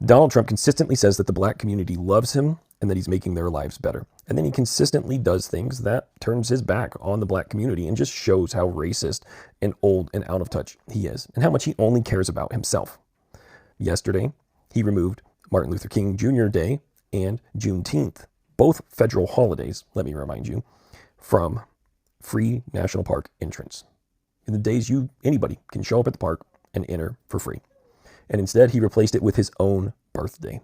Donald Trump consistently says that the black community loves him and that he's making their lives better. And then he consistently does things that turns his back on the black community and just shows how racist and old and out of touch he is and how much he only cares about himself. Yesterday, he removed Martin Luther King Jr. Day and Juneteenth, both federal holidays, let me remind you, from free national park entrance. In the days anybody can show up at the park and enter for free. And instead, he replaced it with his own birthday.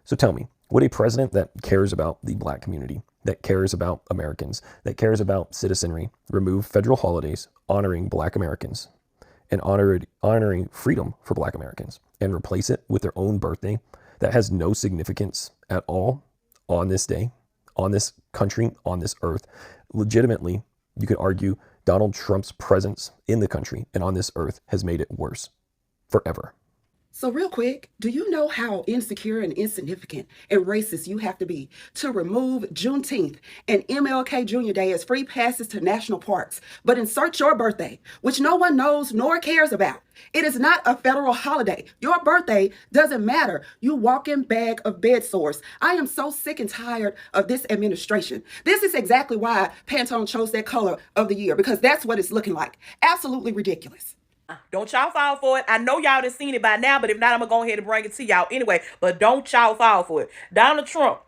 So tell me, would a president that cares about the black community, that cares about Americans, that cares about citizenry, remove federal holidays honoring black Americans and honoring freedom for black Americans and replace it with their own birthday that has no significance at all on this day, on this country, on this earth? Legitimately, you could argue Donald Trump's presence in the country and on this earth has made it worse forever. So real quick, do you know how insecure and insignificant and racist you have to be to remove Juneteenth and MLK Jr. Day as free passes to national parks, but insert your birthday, which no one knows nor cares about? It is not a federal holiday. Your birthday doesn't matter. You walking bag of bed sores. I am so sick and tired of this administration. This is exactly why Pantone chose that color of the year, because that's what it's looking like. Absolutely ridiculous. Don't y'all fall for it. I know y'all done seen it by now, but if not, I'm gonna go ahead and bring it to y'all anyway. But don't y'all fall for it. Donald Trump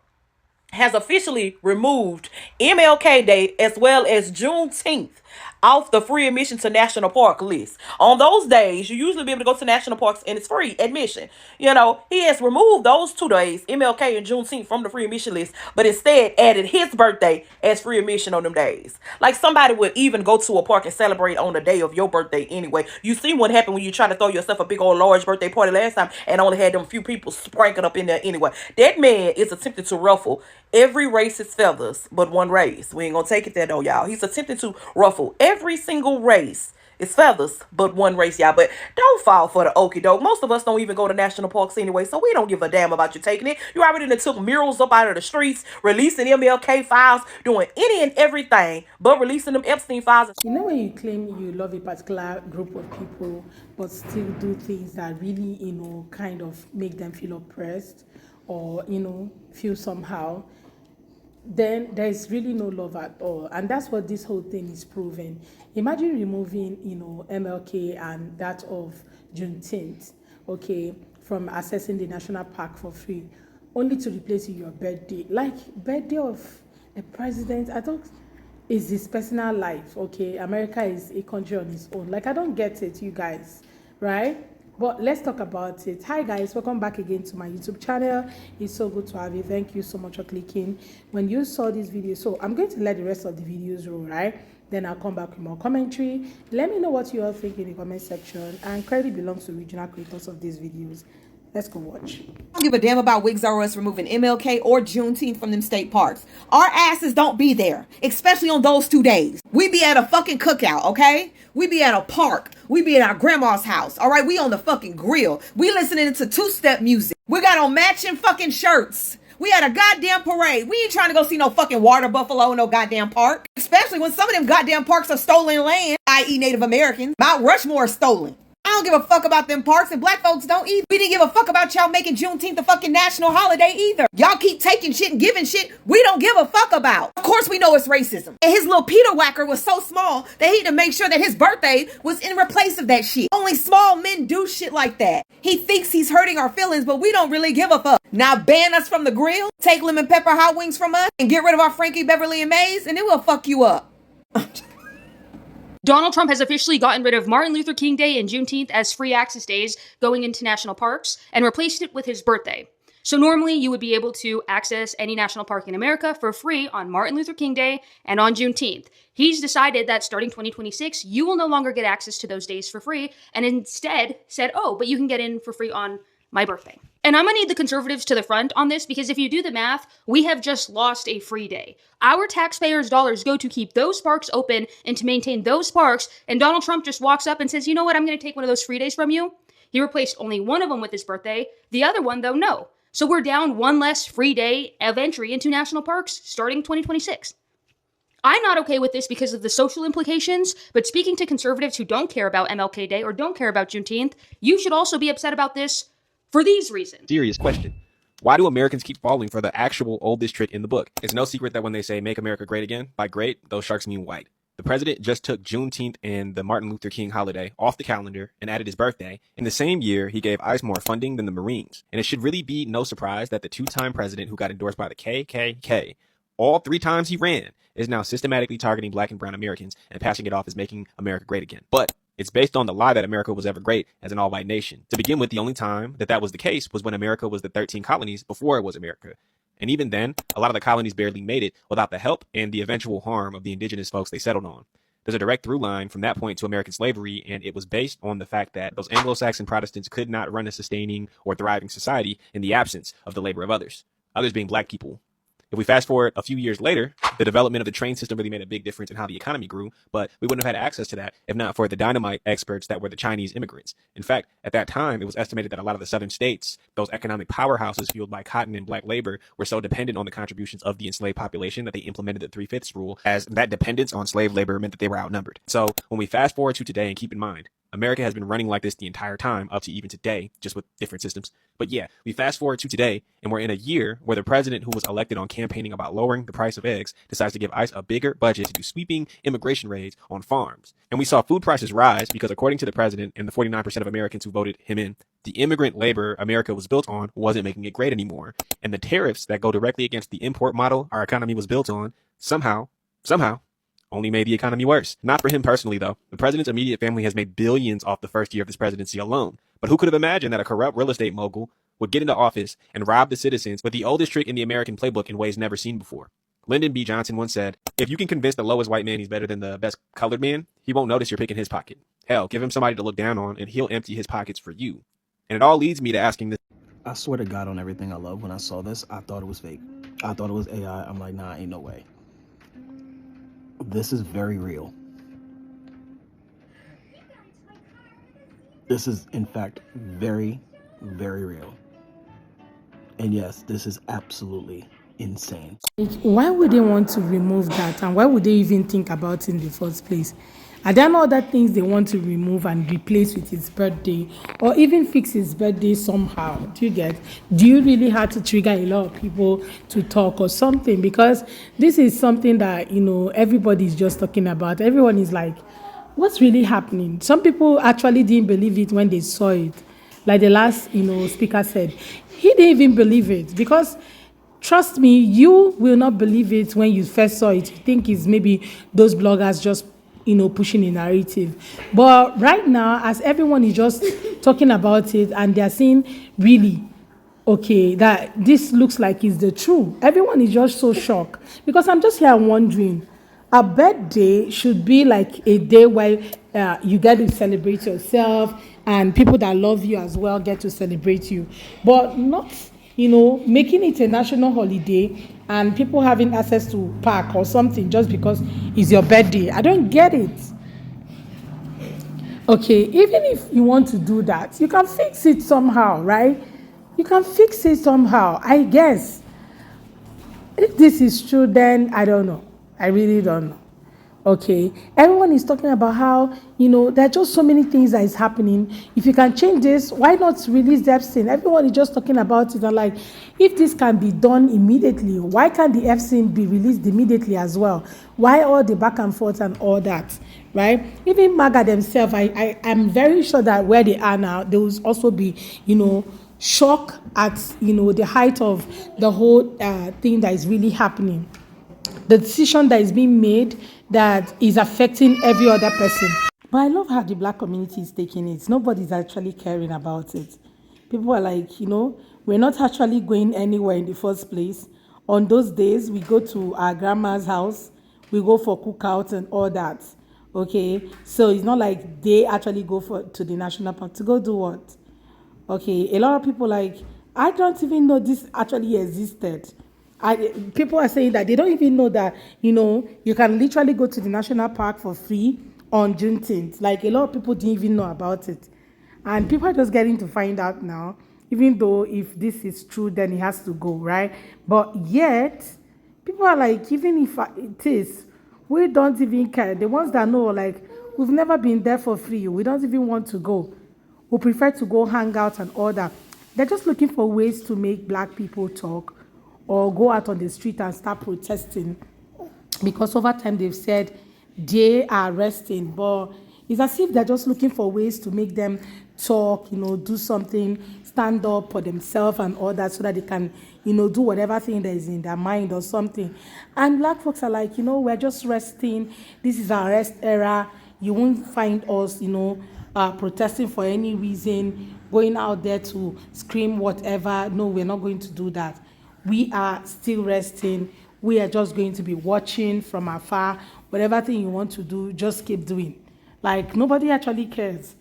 has officially removed MLK Day as well as Juneteenth off the free admission to national park list. On those days, you usually be able to go to national parks and it's free admission. You know, he has removed those 2 days, MLK and Juneteenth, from the free admission list, but instead added his birthday as free admission on them days. Like somebody would even go to a park and celebrate on the day of your birthday anyway. You see what happened when you try to throw yourself a big old large birthday party last time and only had them few people sprinkled up in there anyway. That man is attempting to ruffle every race's feathers but one race. We ain't gonna take it there though, y'all. He's attempting to ruffle every single race. It's feathers but one race, y'all. But don't fall for the okie doke. Most of us don't even go to national parks anyway, so we don't give a damn about you taking it. You already done took murals up out of the streets, releasing MLK files, doing any and everything but releasing them Epstein files. You know, when you claim you love a particular group of people but still do things that really, kind of make them feel oppressed or, feel somehow, then there is really no love at all. And that's what this whole thing is proving. Imagine removing, MLK and that of Juneteenth, okay, from accessing the national park for free, only to replace it with your birthday. Like, birthday of a president, I thought is his personal life, okay? America is a country on its own. Like, I don't get it, you guys, right? But let's talk about it. Hi guys, welcome back again to my YouTube channel. It's so good to have you. Thank you so much for clicking when you saw this video. So I'm going to let the rest of the videos roll, right? Then I'll come back with more commentary. Let me know what you all think in the comment section, and credit belongs to original creators of these videos. Let's go watch. I don't give a damn about Wigs R Us removing MLK or Juneteenth from them state parks. Our asses don't be there, especially on those 2 days. We be at a fucking cookout, okay? We be at a park. We be at our grandma's house, all right? We on the fucking grill. We listening to two-step music. We got on matching fucking shirts. We had a goddamn parade. We ain't trying to go see no fucking water buffalo in no goddamn park. Especially when some of them goddamn parks are stolen land, i.e. Native Americans. Mount Rushmore is stolen. I don't give a fuck about them parks, and black folks don't either. We didn't give a fuck about y'all making Juneteenth a fucking national holiday either. Y'all keep taking shit and giving shit we don't give a fuck about. Of course we know it's racism. And his little Peter whacker was so small that he had to make sure that his birthday was in replace of that shit. Only small men do shit like that. He thinks he's hurting our feelings, but we don't really give a fuck. Now ban us from the grill, take lemon pepper hot wings from us, and get rid of our Frankie Beverly and Mays, and it will fuck you up. Donald Trump has officially gotten rid of Martin Luther King Day and Juneteenth as free access days going into national parks and replaced it with his birthday. So normally you would be able to access any national park in America for free on Martin Luther King Day and on Juneteenth. He's decided that starting 2026, you will no longer get access to those days for free, and instead said, oh, but you can get in for free on my birthday. And I'm gonna need the conservatives to the front on this, because if you do the math, we have just lost a free day. Our taxpayers' dollars go to keep those parks open and to maintain those parks, and Donald Trump just walks up and says, you know what, I'm gonna take one of those free days from you. He replaced only one of them with his birthday. The other one, though, no. So we're down one less free day of entry into national parks starting 2026. I'm not okay with this because of the social implications, but speaking to conservatives who don't care about MLK Day or don't care about Juneteenth, you should also be upset about this For these reasons. Serious question. Why do Americans keep falling for the actual oldest trick in the book? It's no secret that when they say make America great again, by great, those sharks mean white. The president just took Juneteenth and the Martin Luther King holiday off the calendar and added his birthday. In the same year, he gave ICE more funding than the Marines. And it should really be no surprise that the two-time president who got endorsed by the KKK, all 3 times he ran, is now systematically targeting black and brown Americans and passing it off as making America great again. But it's based on the lie that America was ever great as an all-white nation. To begin with, the only time that was the case was when America was the 13 colonies before it was America. And even then, a lot of the colonies barely made it without the help and the eventual harm of the indigenous folks they settled on. There's a direct through line from that point to American slavery, and it was based on the fact that those Anglo-Saxon Protestants could not run a sustaining or thriving society in the absence of the labor of others being black people. If we fast forward a few years later, the development of the train system really made a big difference in how the economy grew, but we wouldn't have had access to that if not for the dynamite experts that were the Chinese immigrants. In fact, at that time, it was estimated that a lot of the southern states, those economic powerhouses fueled by cotton and black labor, were so dependent on the contributions of the enslaved population that they implemented the 3/5 rule, as that dependence on slave labor meant that they were outnumbered. So when we fast forward to today, and keep in mind, America has been running like this the entire time up to even today, just with different systems. But yeah, we fast forward to today, and we're in a year where the president who was elected on campaigning about lowering the price of eggs decides to give ICE a bigger budget to do sweeping immigration raids on farms. And we saw food prices rise because, according to the president and the 49% of Americans who voted him in, the immigrant labor America was built on wasn't making it great anymore. And the tariffs that go directly against the import model our economy was built on somehow, only made the economy worse. Not for him personally, though. The president's immediate family has made billions off the first year of this presidency alone. But who could have imagined that a corrupt real estate mogul would get into office and rob the citizens with the oldest trick in the American playbook in ways never seen before? Lyndon B. Johnson once said, if you can convince the lowest white man he's better than the best colored man, he won't notice you're picking his pocket. Hell, give him somebody to look down on and he'll empty his pockets for you. And it all leads me to asking this. I swear to God on everything I love, when I saw this, I thought it was fake. I thought it was AI. I'm like, nah, ain't no way. This is very real. This is, in fact, very, very real. And yes, this is absolutely insane. Why would they want to remove that, and why would they even think about it in the first place? Are there no other things they want to remove and replace with his birthday, or even fix his birthday somehow? Do you really have to trigger a lot of people to talk or something? Because this is something that, everybody's just talking about. Everyone is like, what's really happening? Some people actually didn't believe it when they saw it. Like the last, speaker said, he didn't even believe it, because trust me, you will not believe it when you first saw it. You think it's maybe those bloggers just pushing a narrative. But right now, as everyone is just talking about it and they're saying, really, okay, that this looks like it's the truth, everyone is just so shocked. Because I'm just here wondering, a birthday should be like a day where you get to celebrate yourself, and people that love you as well get to celebrate you. But not, making it a national holiday and people having access to park or something just because it's your birthday. I don't get it. Okay, even if you want to do that, you can fix it somehow, right? You can fix it somehow, I guess. If this is true, then I don't know. I really don't know. Okay, everyone is talking about how, there are just so many things that is happening. If you can change this, why not release the Epstein? Everyone is just talking about it, and like, if this can be done immediately, why can't the Epstein be released immediately as well? Why all the back and forth and all that, right? Even MAGA themselves, I'm very sure that where they are now, they will also be, shocked at, the height of the whole thing that is really happening. The decision that is being made that is affecting every other person. But I love how the black community is taking it. Nobody's actually caring about it. People are like, we're not actually going anywhere in the first place. On those days, we go to our grandma's house, we go for cookouts and all that. Okay, so it's not like they actually go to the national park to go do what? Okay, a lot of people I don't even know this actually existed. People are saying that they don't even know that, you can literally go to the national park for free on Juneteenth. Like, a lot of people didn't even know about it. And people are just getting to find out now, even though if this is true, then it has to go, right? But yet, people are like, even if it is, we don't even care. The ones that know, we've never been there for free. We don't even want to go. We prefer to go hang out and all that. They're just looking for ways to make black people talk or go out on the street and start protesting, because over time they've said they are resting, but it's as if they're just looking for ways to make them talk, do something, stand up for themselves and all that, so that they can, do whatever thing that is in their mind or something. And black folks are like, we're just resting. This is our rest era. You won't find us, protesting for any reason, going out there to scream whatever. No, we're not going to do that. We are still resting. We are just going to be watching from afar. Whatever thing you want to do, just keep doing. Like, nobody actually cares.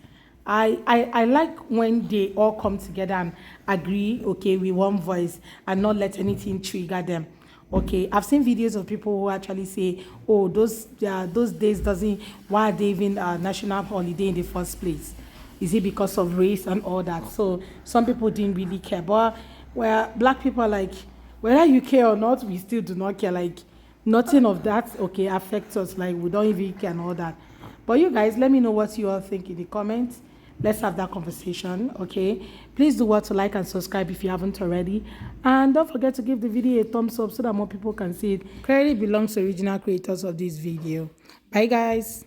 I like when they all come together and agree, okay, with one voice, and not let anything trigger them. Okay, I've seen videos of people who actually say, oh, those days doesn't, why are they even a national holiday in the first place? Is it because of race and all that? So some people didn't really care. But where black people are like, whether you care or not, we still do not care. Like, nothing of that, okay, affects us. Like, we don't even care and all that. But you guys, let me know what you all think in the comments. Let's have that conversation, okay? Please do what to like and subscribe if you haven't already. And don't forget to give the video a thumbs up so that more people can see it. Credit belongs to original creators of this video. Bye, guys.